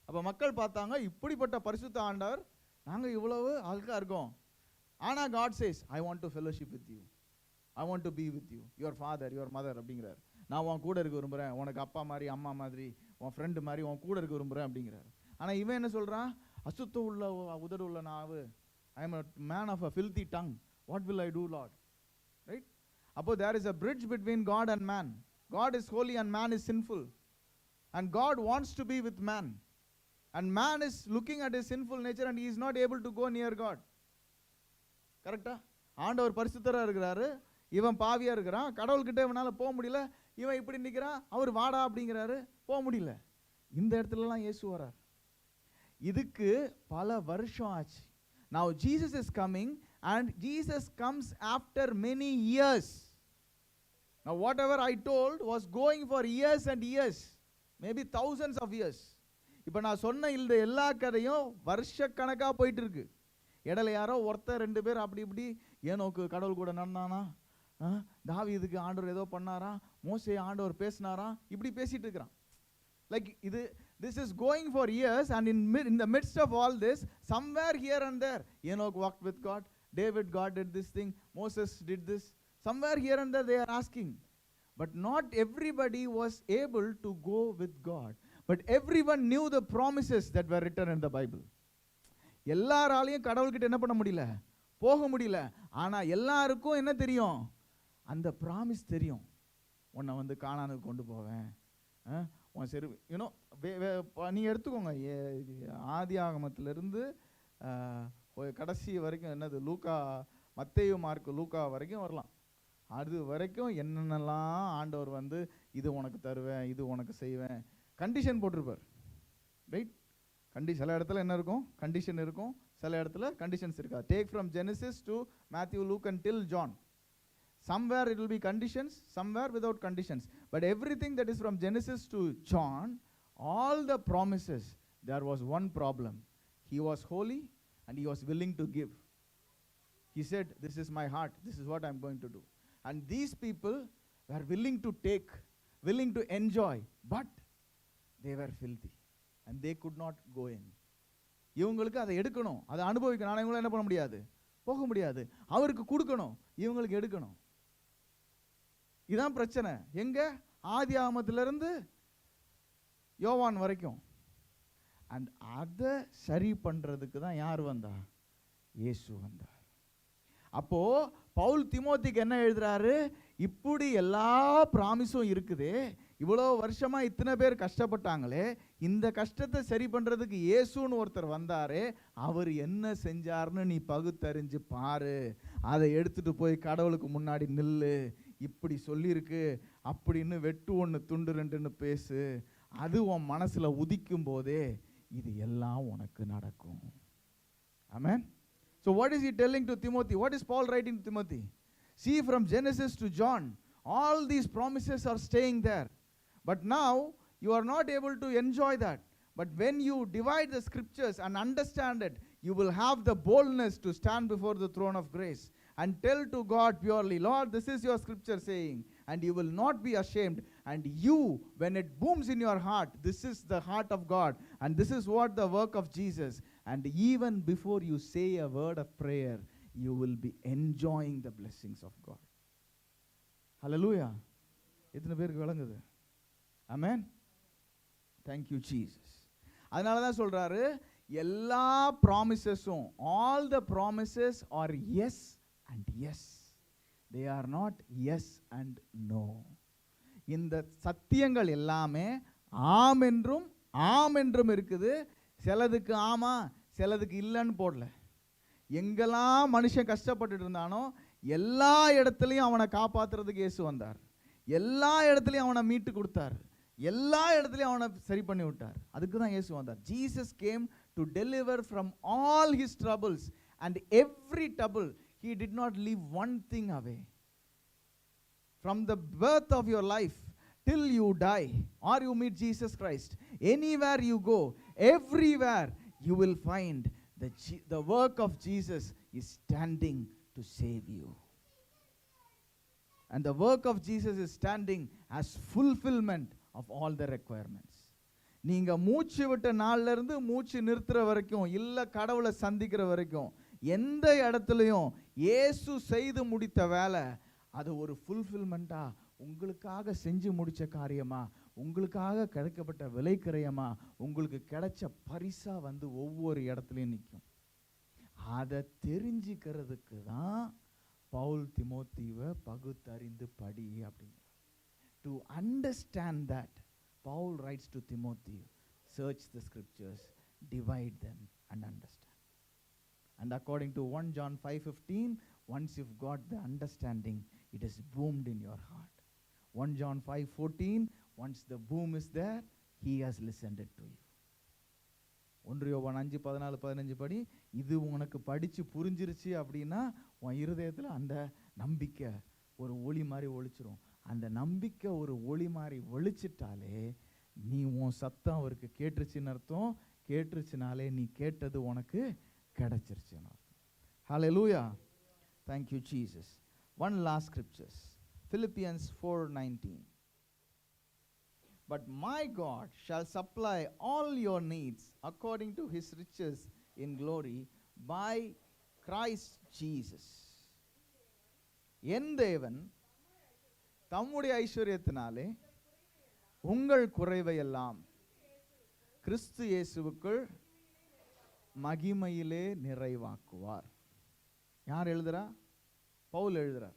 அப்போ மக்கள் பார்த்தாங்க, இப்படிப்பட்ட பரிசுத்த ஆண்டவர், நாங்கள் இவ்வளவு அழுக்கா இருக்கோம். ஆனால் God says, I want to fellowship with you, I want to be with you, your father, your mother அப்படிங்கிறார். நான் உன் கூட இருக்க விரும்புகிறேன், உனக்கு அப்பா மாதிரி அம்மா மாதிரி உன் ஃப்ரெண்டு மாதிரி உன் கூட இருக்க விரும்புகிறேன் அப்படிங்கிறார். ஆனால் இவன் என்ன சொல்கிறான்? அசுத்தம் உள்ள உதடு உள்ள நாவு, I am a man of a filthy tongue, what will I do, Lord? Right? அப்போ there is a bridge between God and man. God is holy and man is sinful, and God wants to be with man, and man is looking at his sinful nature and he is not able to go near God. கரெக்டா? ஆண்டவர் பரிசுத்தரா இருக்கிறாரு, இவன் பாவியா இருக்கிறான், கடவுள்கிட்ட இவனால போக முடியல, இவன் இப்படி நிற்கிறான், அவர் வாடா அப்படிங்கிறாரு, போக முடியல. இந்த இடத்துலலாம் இயேசு வரார். இதுக்கு பல வருஷம் ஆச்சு. Now Jesus is coming and Jesus comes after many years. Now whatever I told was going for years and years, maybe thousands of years. இப்போ நான் சொன்ன இந்த எல்லா கதையும் வருஷக்கணக்காக போயிட்டு இருக்கு. இடையில யாரோ ஒருத்தர் 2 பேர் அப்படி இப்படி ஏனோக்கு கடவுள் கூட நடந்தானா, தாவீதுக்கு ஆண்டவர் ஏதோ பண்ணாரா, மோசே ஆண்டவர் பேசினாரா, இப்படி பேசிட்டு இருக்கிறான். Like this is going for years, and in the midst of all this, somewhere here and there, Enoch walked with God, God did this thing, Moses did this. Somewhere here and there they are asking. But not everybody was able to go with God. But everyone knew the promises that were written in the Bible. எல்லாராலையும் கடவுள்கிட்ட என்ன பண்ண முடியல, போக முடியல. ஆனா எல்லாருக்கும் என்ன தெரியும், அந்த ப்ராமிஸ் தெரியும். உன்னை வந்து கானானுக்கு கொண்டு போவேன், உன் சரி யூனோ. நீங்கள் எடுத்துக்கோங்க, ஆதி ஆகமத்திலிருந்து கடைசி வரைக்கும் என்னது, லூக்கா, மத்தேயு, மார்க்கு, லூக்கா வரைக்கும் வரலாம். அது வரைக்கும் என்னென்னலாம் ஆண்டவர் வந்து இது உனக்கு தருவேன், இது உனக்கு செய்வேன், கண்டிஷன் போட்டிருப்பார். ரைட்? சில இடத்துல என்ன இருக்கும், கண்டிஷன் இருக்கும், சில இடத்துல கண்டிஷன்ஸ் இருக்கா. Take from Genesis to Matthew, Luke and till John. Somewhere it will be conditions, somewhere without conditions. But everything that is from Genesis to John, all the promises, there was one problem. He was holy and he was willing to give. He said, this is my heart, this is what I'm going to do. And these people were willing to take, willing to enjoy, but they were filthy and they could not go in. இவங்களுக்கு அதை எடுக்கணும், அதை அனுபவிக்கணும். ஆனால் இவங்களும் என்ன பண்ண முடியாது, போக முடியாது. அவருக்கு கொடுக்கணும், இவங்களுக்கு எடுக்கணும். இதான் பிரச்சனை. எங்க? ஆதி ஆகமத்திலிருந்து யோவான் வரைக்கும். அண்ட் அதை சரி பண்றதுக்கு தான் யார் வந்தா? இயேசு வந்தார். அப்போ பவுல் திமோத்திக்கு என்ன எழுதுறாரு, இப்படி எல்லா ப்ராமிஸும் இருக்குது, இவ்வளோ வருஷமா இத்தனை பேர் கஷ்டப்பட்டாங்களே, இந்த கஷ்டத்தை சரி பண்றதுக்கு இயேசுன்னு ஒருத்தர் வந்தாரு, அவர் என்ன செஞ்சார்னு நீ பகுத்தறிஞ்சு பாரு, அதை எடுத்துட்டு போய் கடவுளுக்கு முன்னாடி நில்லு, இப்படி சொல்லியிருக்கு அப்படின்னு வெட்டு 1 துண்டு 2ன்னு பேசு, அது உன் மனசுல உதிக்கும் போதே இது எல்லாம் உனக்கு நடக்கும். ஆமென். So what is he telling to Timothy? What is Paul writing to Timothy? See, from Genesis to John, all these promises are staying there. But now you are not able to enjoy that. But when you divide the scriptures and understand it, you will have the boldness to stand before the throne of grace and tell to God purely, Lord, this is your scripture saying, and you will not be ashamed. And you, when it booms in your heart, this is the heart of God, and this is what the work of Jesus. And even before you say a word of prayer, you will be enjoying the blessings of God. Hallelujah. எத்தனை பேருக்கு விளங்குது? Amen. Thank you Jesus. அதனால தான் சொல்றாரு, எல்லா ப்ராமிசஸும், all the promises are yes and yes. They are not yes and no. இந்த சத்தியங்கள் எல்லாமே ஆம் என்றும் ஆம் என்றும் இருக்குது. சிலதுக்கு ஆமா, சிலதுக்கு இல்லைன்னு போடல. எங்கெல்லாம் மனுஷன் கஷ்டப்பட்டு இருந்தானோ எல்லா இடத்துலையும் அவனை காப்பாற்றுறதுக்கு இயேசு வந்தார். எல்லா இடத்துலையும் அவனை மீட்டு கொடுத்தார். எல்லா இடத்துலையும் அவனை சரி பண்ணி விட்டார். அதுக்கு தான் இயேசு வந்தார். Jesus came to deliver from all his troubles, and every trouble he did not leave one thing away. From the birth of your life till you die or you meet Jesus Christ, anywhere you go, everywhere you will find the work of Jesus is standing to save you. And the work of Jesus is standing as fulfillment of all the requirements. நீங்க மூச்சு விட்ட நாள்ல இருந்து மூச்சு நிறுத்துற வரைக்கும், இல்ல கடவுளை சந்திக்கிற வரைக்கும், எந்த இடத்துலையும் இயேசு செய்து முடித்த வேலை அது ஒரு ஃபுல்ஃபில்மெண்டா, உங்களுக்காக செஞ்சு முடிச்ச காரியமா, உங்களுக்காக கிடைக்கப்பட்ட விலைக்கிரயமா, உங்களுக்கு கிடைச்ச பரிசா வந்து ஒவ்வொரு இடத்துலையும் நிற்கும். அதை தெரிஞ்சுக்கிறதுக்கு தான் பவுல் திமோத்தியை பகுத்தறிந்து படி அப்படிங்கிறார். To understand that, Paul writes to Timothy, search the scriptures, divide them and understand. And according to 1 John 5:15, once you've got the understanding, it is boomed in your heart. 1 John 5:14, once the boom is there, he has listened to you. 1 யோவான் 5:14-15 படி, இது உனக்கு படிச்சு புரிஞ்சிருச்சு அப்படின்னா உன் இருதயத்தில் அந்த நம்பிக்கை ஒரு ஒளி மாதிரி ஒளிச்சிரும். அந்த நம்பிக்கை ஒரு ஒளி மாதிரி ஒளிச்சிட்டாலே நீ உன் சத்தம் அவருக்கு கேட்டுருச்சுன்னு அர்த்தம். கேட்டுருச்சுனாலே நீ கேட்டது உனக்கு கிடைச்சிருச்சுன்னு அர்த்தம். ஹல்லேலூயா. Thank you Jesus. One last scriptures. Philippians 4:19. But my God shall supply all your needs according to his riches in glory by Christ Jesus. என் தேவன் தம்முடைய ஐஸ்வரியத்தினாலே உங்கள் குறைவை எல்லாம் கிறிஸ்து இயேசுவுக்குள் மகிமையிலே நிறைவாக்குவார். யார் எழுதுறா? பவுல் எழுதுறார்.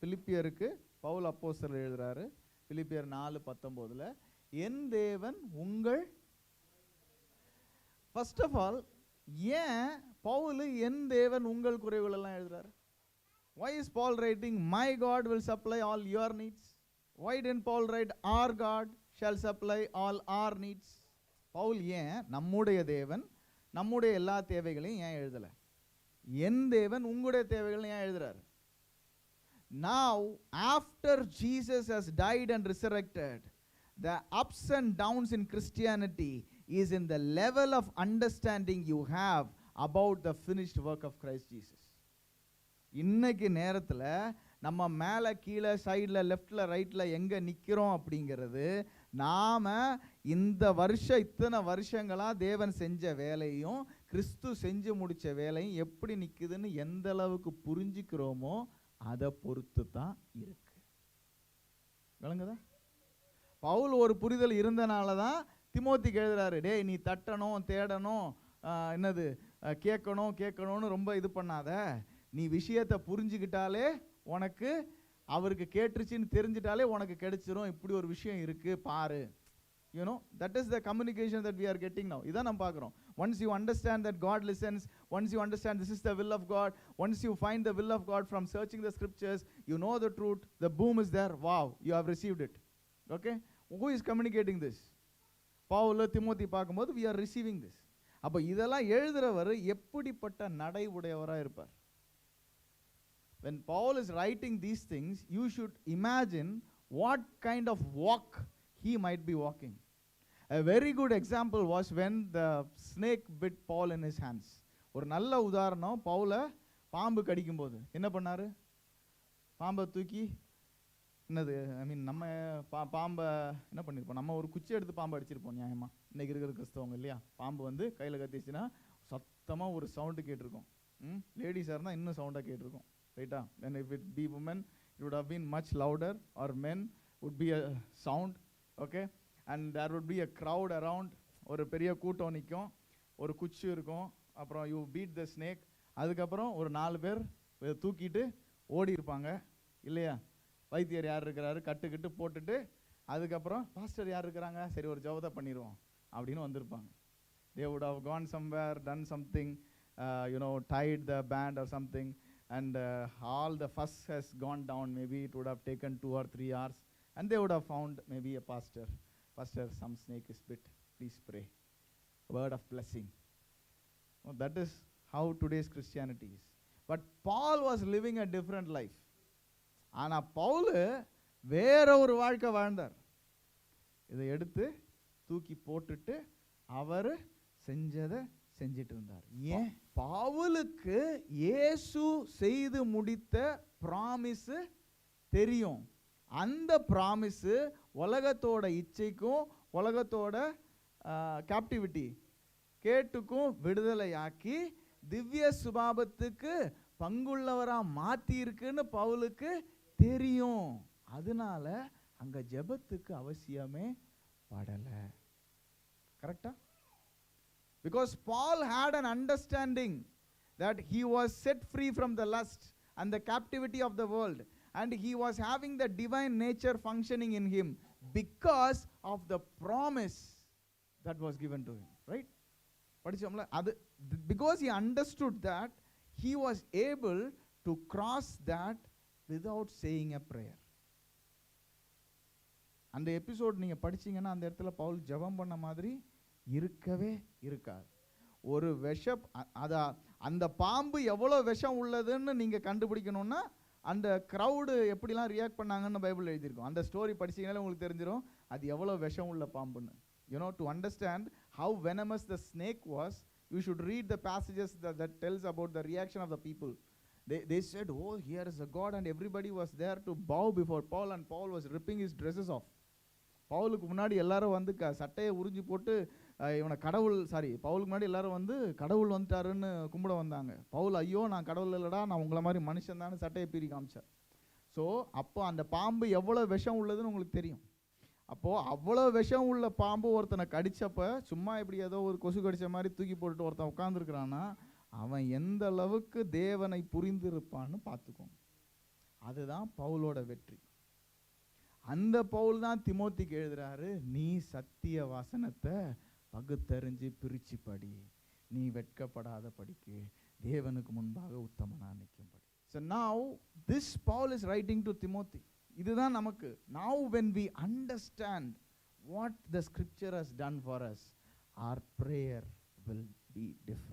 பிலிப்பியருக்கு பவுல் அப்போஸ்தலர் எழுதுறாரு. பிலிப்பியர் 4:19 என் தேவன் உங்கள். ஃபர்ஸ்ட் ஆஃப் ஆல், ஏன் பவுல் என் தேவன் உங்கள் குறைவுகள் எல்லாம் எழுதுறாரு? Why is Paul writing my God will supply all your needs? Why didn't Paul write our God shall supply all our needs? Pavul ஏன் நம்முடைய தேவன் நம்முடைய எல்லா தேவைகளையும் ஏன் எழுதல? என் தேவன் உங்களுடைய தேவைகளை ஏன் எழுதுறாரு? Now after Jesus has died and resurrected, the ups and downs in Christianity is in the level of understanding you have about the finished work of Christ Jesus. இன்னைக்கு நேரத்தில் நம்ம மேலே கீழே சைடில் லெஃப்டில் ரைட்டில் எங்கே நிற்கிறோம் அப்படிங்கிறது நாம் இந்த இத்தனை வருஷங்களாக தேவன் செஞ்ச வேலையும் கிறிஸ்து செஞ்சு முடித்த வேலையும் எப்படி நிற்குதுன்னு எந்த அளவுக்கு புரிஞ்சுக்கிறோமோ அதை பொறுத்து தான் இருக்கு. விளங்குதா? பவுல் ஒரு புரிதல் இருந்தனால தான் திமோத்திக்கு எழுதுறாரு, டேய் நீ தட்டணும் தேடணும் என்னது கேட்கணும்னு ரொம்ப இது பண்ணாத, நீ விஷயத்தை புரிஞ்சுக்கிட்டாலே உனக்கு அவருக்கு கேட்டுருச்சுன்னு தெரிஞ்சிட்டாலே உனக்கு கிடைச்சிரும். இப்படி ஒரு விஷயம் இருக்கு பாரு. You know, that is the communication that we are getting now. இதான் நம்ம பார்க்குறோம். Once you understand that God listens, once you understand this is the will of God, once you find the will of God from searching the scriptures, you know the truth, the boom is there, wow, you have received it. Okay? Who is communicating this? Paul Timothy பார்க்கும்போது we are receiving this. அப்போ இதெல்லாம் எழுதுறவர் எப்படிப்பட்ட நடை உடையவராக இருப்பார்? When Paul is writing these things, you should imagine what kind of walk he might be walking. A very good example was when the snake bit Paul in his hands. ஒரு நல்ல உதாரணம், பவுலை பாம்பு கடிக்கும் போது என்ன பண்ணாரு? பாம்பை தூக்கி என்னது நம்ம பாம்பை என்ன பண்ணியிருப்போம்? நம்ம ஒரு குச்சி எடுத்து பாம்பை அடிச்சிருப்போம் நியாயமாக. இன்னைக்கு இருக்கிற கிறிஸ்தவங்க இல்லையா, பாம்பு வந்து கையில் கத்திச்சுன்னா சத்தமாக ஒரு சவுண்டு கேட்டிருக்கோம். லேடிஸாக இருந்தால் இன்னும் சவுண்டாக கேட்டிருக்கும், ரைட்டா? Then if it be women, it would have been much louder, or men would be a sound, okay? And there would be a crowd around. ஒரு பெரிய கூட்டம் நிற்கும், ஒரு குச்சி இருக்கும், அப்புறம் யூ பீட் த ஸ்னேக். அதுக்கப்புறம் ஒரு 4 பேர் தூக்கிட்டு ஓடி இருப்பாங்க இல்லையா? வைத்தியர் யார் இருக்கிறாரு கட்டுக்கிட்டு போட்டுட்டு, அதுக்கப்புறம் பாஸ்டர் யார் இருக்கிறாங்க, சரி ஒரு ஜெபத்தை பண்ணிடுவோம் அப்படின்னு வந்திருப்பாங்க. They would have gone somewhere, done something, tied the band or something, and all the fuss has gone down. Maybe it would have taken 2 or 3 hours, and they would have found maybe a pastor, some snake is bit, please pray, a word of blessing. Well, that is how today's Christianity is. But Paul was living a different life. ஆனா பவுல் வேற ஒரு வாழ்க்கை வாழ்ந்தார். இதை எடுத்து தூக்கி போட்டுட்டு அவர் செஞ்சதை செஞ்சிட்டு இருந்தார். ஏன்? பவுலுக்கு இயேசு செய்து முடித்த ப்ராமிஸ் தெரியும். அந்த ப்ராமிஸ் உலகத்தோட இச்சைக்கும் உலகத்தோட கேப்டிவிட்டி கேட்டுக்கும் விடுதலையாக்கி திவ்ய சுபாவத்துக்கு பங்குள்ளவரா மாத்தி இருக்குன்னு பவுலுக்கு தெரியும். அதனால அங்க ஜெபத்துக்கு அவசியமே படல. கரெக்டா? Because Paul had an understanding that he was set free from the lust and the captivity of the world, and he was having the divine nature functioning in him because of the promise that was given to him, right? படிச்சோம்ல அது. Because he understood that, he was able to cross that without saying a prayer. அந்த episode நீங்கள் படிச்சீங்கன்னா அந்த இடத்துல பவுல் ஜெபம் பண்ண மாதிரி இருக்கவே இருக்காது. ஒரு விஷம் அந்த பாம்பு எவ்வளோ விஷம் உள்ளதுன்னு நீங்கள் கண்டுபிடிக்கணும்னா அந்த க்ரௌடு எப்படிலாம் ரியாக்ட் பண்ணாங்கன்னு பைபிள் எழுதியிருக்கோம். அந்த ஸ்டோரி படிச்சீங்கனாலே உங்களுக்கு தெரிஞ்சிடும் அது எவ்வளோ விஷம் உள்ள பாம்புன்னு. To understand how venomous the snake was, you should read the passages that tells about the reaction of the people. They said, oh, here is a God, and everybody was there to bow before Paul, and Paul was ripping his dresses off. பவுலுக்கு முன்னாடி எல்லாரும் வந்து சட்டையை உறிஞ்சி போட்டு இவனை பவுலுக்கு முன்னாடி எல்லாரும் வந்து கடவுள் வந்துட்டாருன்னு கும்பிட வந்தாங்க. பவுல், ஐயோ நான் கடவுள் இல்லைடா, நான் உங்களை மாதிரி மனுஷன் தானே சட்டையை பீறி காமிச்சார். ஸோ அப்போ அந்த பாம்பு எவ்வளோ விஷம் உள்ளதுன்னு உங்களுக்கு தெரியும். அப்போது அவ்வளோ விஷம் உள்ள பாம்பு ஒருத்தனை கடிச்சப்போ சும்மா இப்படி ஏதோ ஒரு கொசு கடித்த மாதிரி தூக்கி போட்டுட்டு ஒருத்தன் உட்காந்துருக்கிறான்னா அவன் எந்த அளவுக்கு தேவனை புரிந்திருப்பான்னு பார்த்துக்கோங்க. அதுதான் பவுலோட வெற்றி. அந்த பவுல் தான் திமோத்திக்கு எழுதுறாரு, நீ சத்திய வசனத்தை பகுத்தறிஞ்சு பிரிச்சு படி, நீ வெட்கப்படாத படிக்கு, தேவனுக்கு முன்பாக உத்தமனா நிற்கும்படி. So now this Paul is writing to Timothy. இதுதான் நமக்கு. Now when we understand what the scripture has done for us, our prayer will be different.